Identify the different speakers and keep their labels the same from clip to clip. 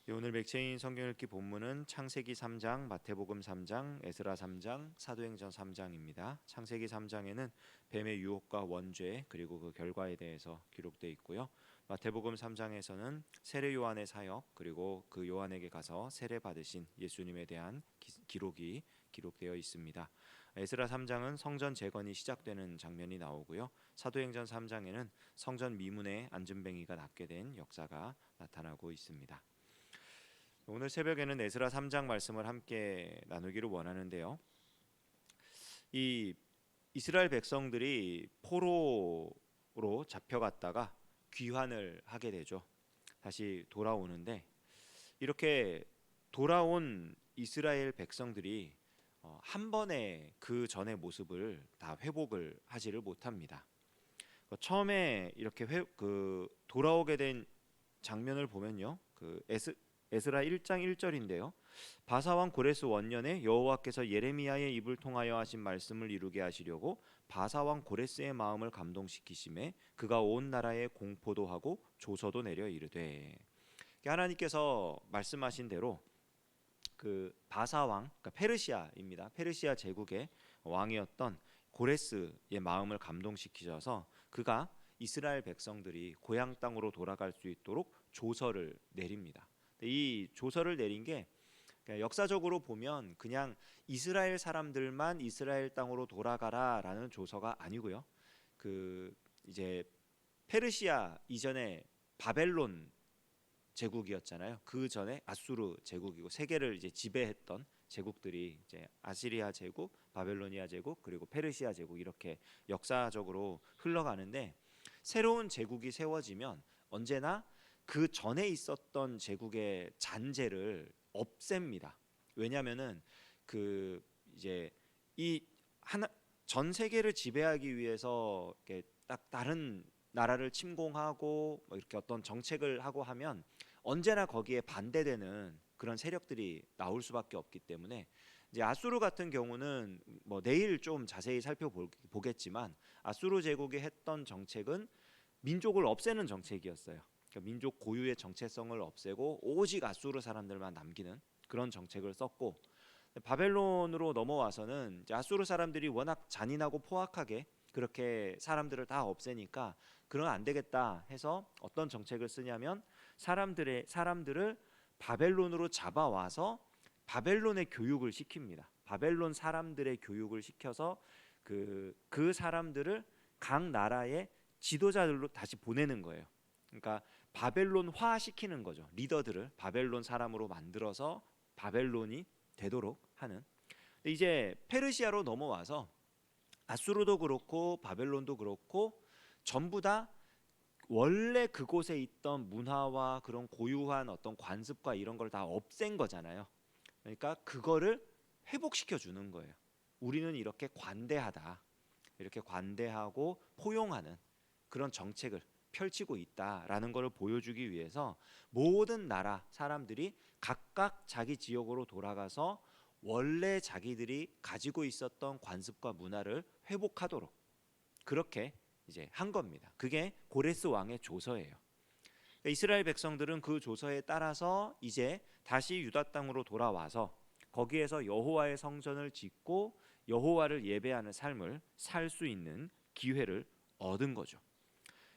Speaker 1: 네, 오늘 맥체인 성경 읽기 본문은 창세기 3장, 마태복음 3장, 에스라 3장, 사도행전 3장입니다. 창세기 3장에는 뱀의 유혹과 원죄 그리고 그 결과에 대해서 기록되어 있고요. 마태복음 3장에서는 세례 요한의 사역 그리고 그 요한에게 가서 세례 받으신 예수님에 대한 기록이 기록되어 있습니다. 에스라 3장은 성전 재건이 시작되는 장면이 나오고요. 사도행전 3장에는 성전 미문에 안전뱅이가 낫게 된 역사가 나타나고 있습니다. 오늘 새벽에는 에스라 3장 말씀을 함께 나누기를 원하는데요. 이 이스라엘 백성들이 포로로 잡혀갔다가 귀환을 하게 되죠. 다시 돌아오는데 이렇게 돌아온 이스라엘 백성들이 한 번에 그 전의 모습을 다 회복을 하지를 못합니다. 처음에 이렇게 돌아오게 된 장면을 보면요. 에스라 1장 1절인데요. 바사왕 고레스 원년에 여호와께서 예레미야의 입을 통하여 하신 말씀을 이루게 하시려고 바사왕 고레스의 마음을 감동시키심에 그가 온 나라에 공포도 하고 조서도 내려 이르되, 하나님께서 말씀하신 대로 그 바사왕, 그러니까 페르시아입니다. 페르시아 제국의 왕이었던 고레스의 마음을 감동시키셔서 그가 이스라엘 백성들이 고향 땅으로 돌아갈 수 있도록 조서를 내립니다. 이 조서를 내린 게 역사적으로 보면 그냥 이스라엘 사람들만 이스라엘 땅으로 돌아가라라는 조서가 아니고요. 이제 페르시아 이전에 바벨론 제국이었잖아요. 그 전에 아수르 제국이고 세계를 이제 지배했던 제국들이 이제 아시리아 제국, 바벨로니아 제국, 그리고 페르시아 제국 이렇게 역사적으로 흘러가는데, 새로운 제국이 세워지면 언제나 그 전에 있었던 제국의 잔재를 없앱니다. 왜냐하면은 이제 이 전 세계를 지배하기 위해서 이렇게 딱 다른 나라를 침공하고 이렇게 어떤 정책을 하고 하면 언제나 거기에 반대되는 그런 세력들이 나올 수밖에 없기 때문에, 이제 아수르 같은 경우는 내일 좀 자세히 살펴보겠지만 아수르 제국이 했던 정책은 민족을 없애는 정책이었어요. 그러니까 민족 고유의 정체성을 없애고 오직 아수르 사람들만 남기는 그런 정책을 썼고, 바벨론으로 넘어와서는 이제 아수르 사람들이 워낙 잔인하고 포악하게 그렇게 사람들을 다 없애니까 그러면 안 되겠다 해서 어떤 정책을 쓰냐면 사람들을 바벨론으로 잡아와서 바벨론의 교육을 시킵니다. 바벨론 사람들의 교육을 시켜서 그 사람들을 각 나라의 지도자들로 다시 보내는 거예요. 그러니까 바벨론화 시키는 거죠. 리더들을 바벨론 사람으로 만들어서 바벨론이 되도록 하는. 이제 페르시아로 넘어와서 아수르도 그렇고 바벨론도 그렇고 전부 다 원래 그곳에 있던 문화와 그런 고유한 어떤 관습과 이런 걸 다 없앤 거잖아요. 그러니까 그거를 회복시켜 주는 거예요. 우리는 이렇게 관대하다, 이렇게 관대하고 포용하는 그런 정책을 펼치고 있다라는 것을 보여주기 위해서 모든 나라 사람들이 각각 자기 지역으로 돌아가서 원래 자기들이 가지고 있었던 관습과 문화를 회복하도록 그렇게 이제 한 겁니다. 그게 고레스 왕의 조서예요. 이스라엘 백성들은 그 조서에 따라서 이제 다시 유다 땅으로 돌아와서 거기에서 여호와의 성전을 짓고 여호와를 예배하는 삶을 살 수 있는 기회를 얻은 거죠.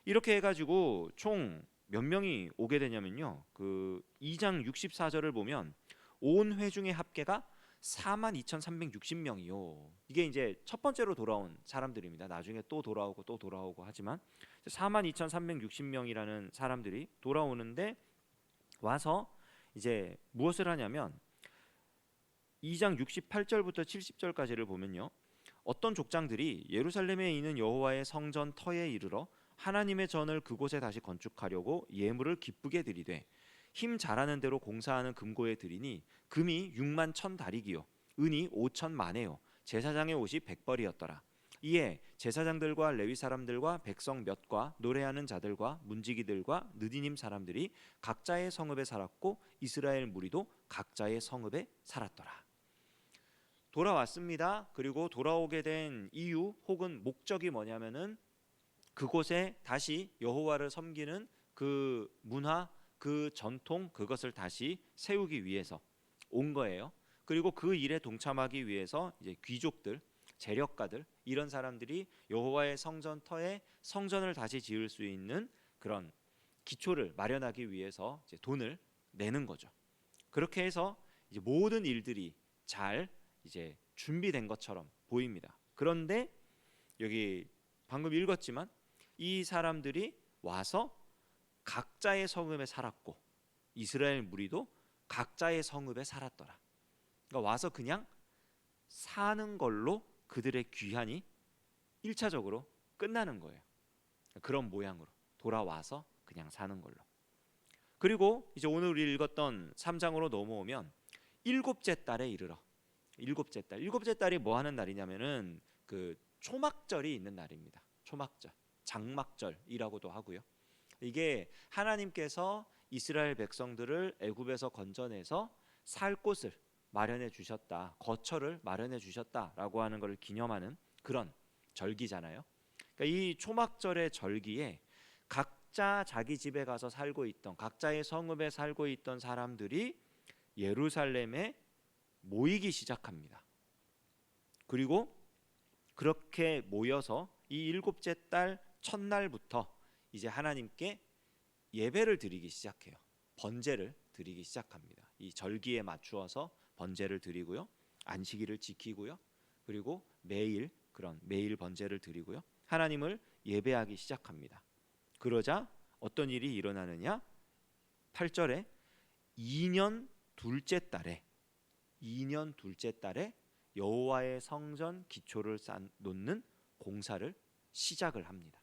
Speaker 1: 이렇게 해가지고 총 몇 명이 오게 되냐면요, 그 2장 64절을 보면 온 회중의 합계가 42,360명이요. 이게 이제 첫 번째로 돌아온 사람들입니다. 나중에 또 돌아오고 하지만 42,360명이라는 사람들이 돌아오는데, 와서 이제 무엇을 하냐면 2장 68절부터 70절까지를 보면요, 어떤 족장들이 예루살렘에 있는 여호와의 성전 터에 이르러 하나님의 전을 그곳에 다시 건축하려고 예물을 기쁘게 드리되 힘 잘하는 대로 공사하는 금고에 드리니 금이 6만 1천 다리기요 은이 5천 마네요 제사장의 옷이 100벌이었더라. 이에 제사장들과 레위 사람들과 백성 몇과 노래하는 자들과 문지기들과 느디님 사람들이 각자의 성읍에 살았고 이스라엘 무리도 각자의 성읍에 살았더라. 돌아왔습니다. 그리고 돌아오게 된 이유 혹은 목적이 뭐냐면은 그곳에 다시 여호와를 섬기는 그 문화, 그 전통 그것을 다시 세우기 위해서 온 거예요. 그리고 그 일에 동참하기 위해서 이제 귀족들, 재력가들 이런 사람들이 여호와의 성전터에 성전을 다시 지을 수 있는 그런 기초를 마련하기 위해서 이제 돈을 내는 거죠. 그렇게 해서 이제 모든 일들이 잘 이제 준비된 것처럼 보입니다. 그런데 여기 방금 읽었지만 이 사람들이 와서 각자의 성읍에 살았고 이스라엘 무리도 각자의 성읍에 살았더라. 그러니까 와서 그냥 사는 걸로 그들의 귀환이 1차적으로 끝나는 거예요. 그런 모양으로 돌아와서 그냥 사는 걸로. 그리고 이제 오늘 우리 읽었던 3장으로 넘어오면 일곱째 달에 이르러. 일곱째 달이 뭐 하는 날이냐면은 그 초막절이 있는 날입니다. 초막절, 장막절이라고도 하고요. 이게 하나님께서 이스라엘 백성들을 애굽에서 건져내서 살 곳을 마련해 주셨다, 거처를 마련해 주셨다라고 하는 것을 기념하는 그런 절기잖아요. 그러니까 이 초막절의 절기에 각자 자기 집에 가서 살고 있던, 각자의 성읍에 살고 있던 사람들이 예루살렘에 모이기 시작합니다. 그리고 그렇게 모여서 이 일곱째 달 첫날부터 이제 하나님께 예배를 드리기 시작해요. 번제를 드리기 시작합니다. 이 절기에 맞추어서 번제를 드리고요, 안식일을 지키고요, 그리고 매일 번제를 드리고요, 하나님을 예배하기 시작합니다. 그러자 어떤 일이 일어나느냐? 8절에 2년 둘째 달에 여호와의 성전 기초를 놓는 공사를 시작을 합니다.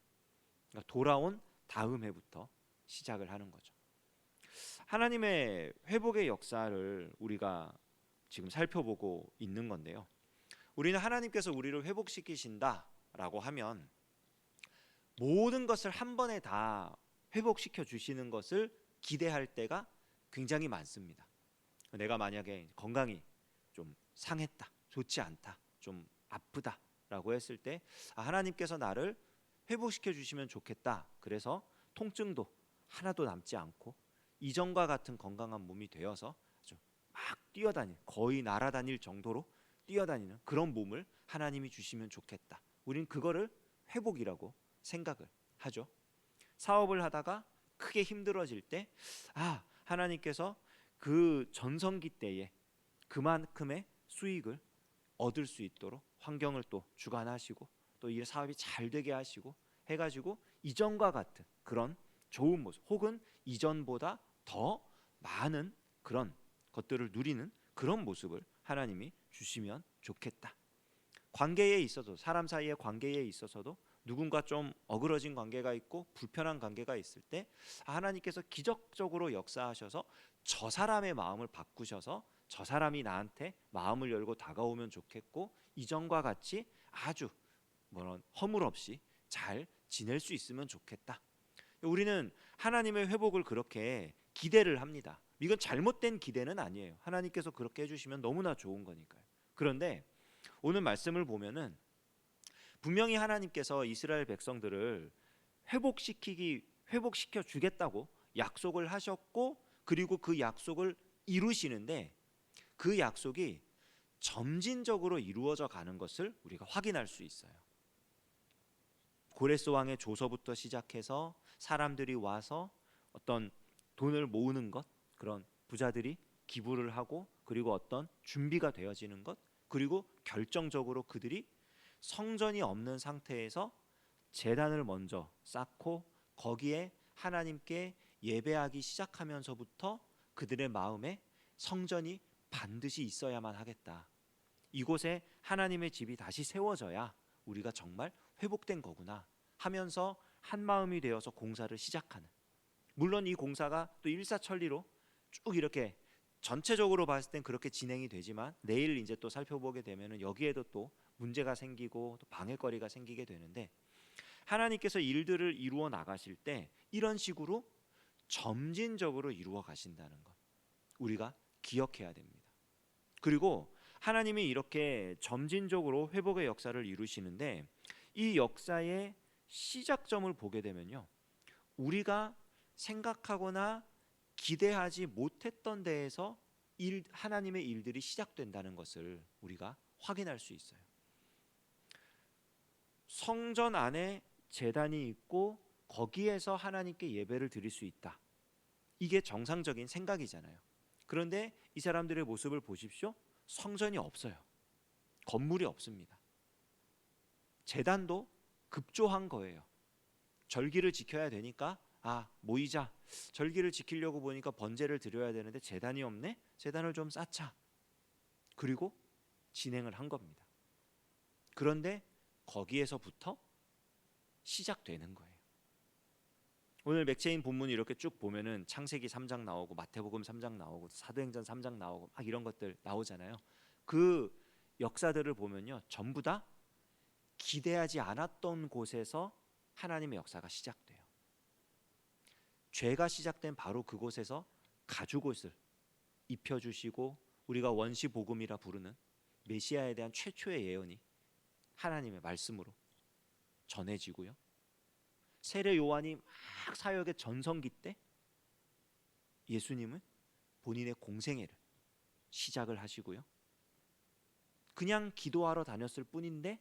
Speaker 1: 그러니까 돌아온 다음 해부터 시작을 하는 거죠. 하나님의 회복의 역사를 우리가 지금 살펴보고 있는 건데요. 우리는 하나님께서 우리를 회복시키신다라고 하면 모든 것을 한 번에 다 회복시켜 주시는 것을 기대할 때가 굉장히 많습니다. 내가 만약에 건강이 좀 상했다, 좋지 않다, 좀 아프다라고 했을 때 하나님께서 나를 회복시켜 주시면 좋겠다. 그래서 통증도 하나도 남지 않고 이전과 같은 건강한 몸이 되어서 막 뛰어다니는, 거의 날아다닐 정도로 뛰어다니는 그런 몸을 하나님이 주시면 좋겠다. 우린 그거를 회복이라고 생각을 하죠. 사업을 하다가 크게 힘들어질 때 하나님께서 그 전성기 때에 그만큼의 수익을 얻을 수 있도록 환경을 또 주관하시고 또 이 사업이 잘 되게 하시고 해가지고 이전과 같은 그런 좋은 모습, 혹은 이전보다 더 많은 그런 것들을 누리는 그런 모습을 하나님이 주시면 좋겠다. 관계에 있어서, 사람 사이의 관계에 있어서도 누군가 좀 어그러진 관계가 있고 불편한 관계가 있을 때 하나님께서 기적적으로 역사하셔서 저 사람의 마음을 바꾸셔서 저 사람이 나한테 마음을 열고 다가오면 좋겠고 이전과 같이 아주 허물 없이 잘 지낼 수 있으면 좋겠다. 우리는 하나님의 회복을 그렇게 기대를 합니다. 이건 잘못된 기대는 아니에요. 하나님께서 그렇게 해주시면 너무나 좋은 거니까요. 그런데 오늘 말씀을 보면은 분명히 하나님께서 이스라엘 백성들을 회복시켜 주겠다고 약속을 하셨고, 그리고 그 약속을 이루시는데 그 약속이 점진적으로 이루어져 가는 것을 우리가 확인할 수 있어요. 고레스 왕의 조서부터 시작해서 사람들이 와서 어떤 돈을 모으는 것, 그런 부자들이 기부를 하고, 그리고 어떤 준비가 되어지는 것, 그리고 결정적으로 그들이 성전이 없는 상태에서 제단을 먼저 쌓고 거기에 하나님께 예배하기 시작하면서부터 그들의 마음에 성전이 반드시 있어야만 하겠다. 이곳에 하나님의 집이 다시 세워져야 우리가 정말 회복된 거구나 하면서 한 마음이 되어서 공사를 시작하는, 물론 이 공사가 또 일사천리로 쭉 이렇게 전체적으로 봤을 땐 그렇게 진행이 되지만 내일 이제 또 살펴보게 되면은 여기에도 또 문제가 생기고 또 방해거리가 생기게 되는데, 하나님께서 일들을 이루어 나가실 때 이런 식으로 점진적으로 이루어 가신다는 것 우리가 기억해야 됩니다. 그리고 하나님이 이렇게 점진적으로 회복의 역사를 이루시는데 이 역사의 시작점을 보게 되면요, 우리가 생각하거나 기대하지 못했던 데에서 하나님의 일들이 시작된다는 것을 우리가 확인할 수 있어요. 성전 안에 제단이 있고 거기에서 하나님께 예배를 드릴 수 있다. 이게 정상적인 생각이잖아요. 그런데 이 사람들의 모습을 보십시오. 성전이 없어요. 건물이 없습니다. 제단도 급조한 거예요. 절기를 지켜야 되니까 모이자. 절기를 지키려고 보니까 번제를 드려야 되는데 제단이 없네. 제단을 좀 쌓자. 그리고 진행을 한 겁니다. 그런데 거기에서부터 시작되는 거예요. 오늘 맥체인 본문이 이렇게 쭉 보면은 창세기 3장 나오고 마태복음 3장 나오고 사도행전 3장 나오고 막 이런 것들 나오잖아요. 그 역사들을 보면요, 전부 다 기대하지 않았던 곳에서 하나님의 역사가 시작돼요. 죄가 시작된 바로 그곳에서 가죽옷을 입혀주시고 우리가 원시복음이라 부르는 메시아에 대한 최초의 예언이 하나님의 말씀으로 전해지고요. 세례 요한이 막 사역의 전성기 때 예수님은 본인의 공생애를 시작을 하시고요. 그냥 기도하러 다녔을 뿐인데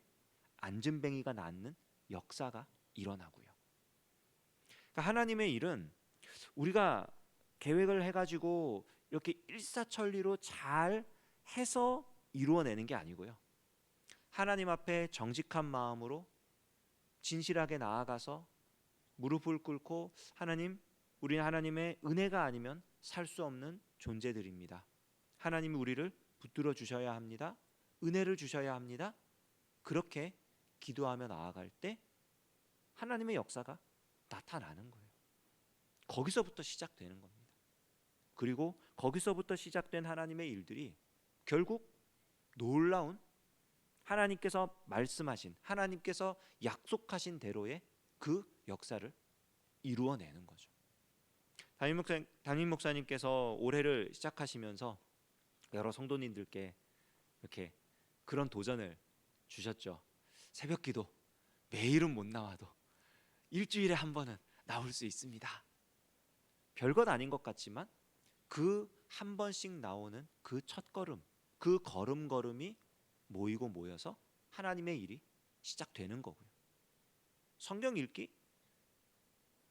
Speaker 1: 안진뱅이가 낫는 역사가 일어나고요. 그러니까 하나님의 일은 우리가 계획을 해가지고 이렇게 일사천리로 잘 해서 이루어내는 게 아니고요. 하나님 앞에 정직한 마음으로 진실하게 나아가서 무릎을 꿇고 하나님, 우리는 하나님의 은혜가 아니면 살 수 없는 존재들입니다. 하나님이 우리를 붙들어 주셔야 합니다. 은혜를 주셔야 합니다. 그렇게 기도하며 나아갈 때 하나님의 역사가 나타나는 거예요. 거기서부터 시작되는 겁니다. 그리고 거기서부터 시작된 하나님의 일들이 결국 놀라운 하나님께서 말씀하신, 하나님께서 약속하신 대로의 그 역사를 이루어내는 거죠. 담임 목사님께서 올해를 시작하시면서 여러 성도님들께 이렇게 그런 도전을 주셨죠. 새벽기도 매일은 못 나와도 일주일에 한 번은 나올 수 있습니다. 별것 아닌 것 같지만 그 한 번씩 나오는 그 첫걸음, 그 걸음걸음이 모이고 모여서 하나님의 일이 시작되는 거고요. 성경 읽기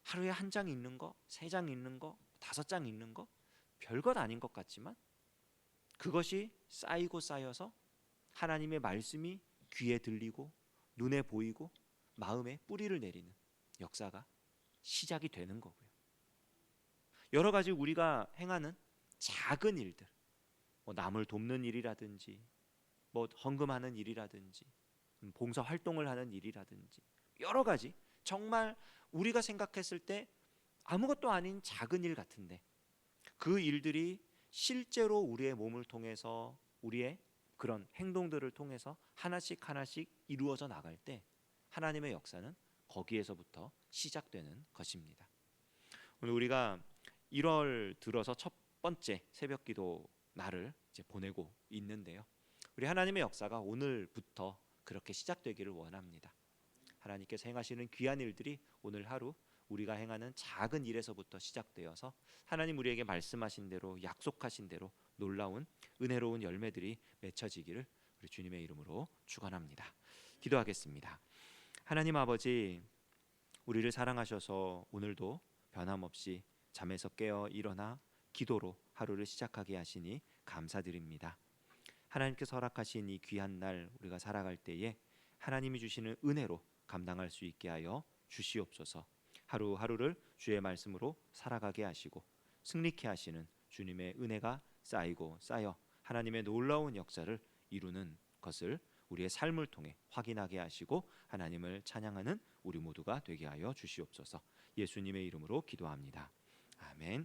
Speaker 1: 하루에 한 장 읽는 거, 3장 읽는 거, 5장 읽는 거 별것 아닌 것 같지만 그것이 쌓이고 쌓여서 하나님의 말씀이 귀에 들리고 눈에 보이고 마음에 뿌리를 내리는 역사가 시작이 되는 거고요. 여러 가지 우리가 행하는 작은 일들, 남을 돕는 일이라든지 헌금하는 일이라든지 봉사 활동을 하는 일이라든지 여러 가지 정말 우리가 생각했을 때 아무것도 아닌 작은 일 같은데 그 일들이 실제로 우리의 몸을 통해서 우리의 그런 행동들을 통해서 하나씩 하나씩 이루어져 나갈 때 하나님의 역사는 거기에서부터 시작되는 것입니다. 오늘 우리가 1월 들어서 첫 번째 새벽기도 날을 이제 보내고 있는데요. 우리 하나님의 역사가 오늘부터 그렇게 시작되기를 원합니다. 하나님께서 행하시는 귀한 일들이 오늘 하루 우리가 행하는 작은 일에서부터 시작되어서 하나님 우리에게 말씀하신 대로 약속하신 대로 놀라운 은혜로운 열매들이 맺혀지기를 우리 주님의 이름으로 축원합니다. 기도하겠습니다. 하나님 아버지, 우리를 사랑하셔서 오늘도 변함없이 잠에서 깨어 일어나 기도로 하루를 시작하게 하시니 감사드립니다. 하나님께서 허락하신 이 귀한 날 우리가 살아갈 때에 하나님이 주시는 은혜로 감당할 수 있게 하여 주시옵소서. 하루하루를 주의 말씀으로 살아가게 하시고 승리케 하시는 주님의 은혜가 쌓이고 쌓여 하나님의 놀라운 역사를 이루는 것을 우리의 삶을 통해 확인하게 하시고 하나님을 찬양하는 우리 모두가 되게 하여 주시옵소서. 예수님의 이름으로 기도합니다. 아멘.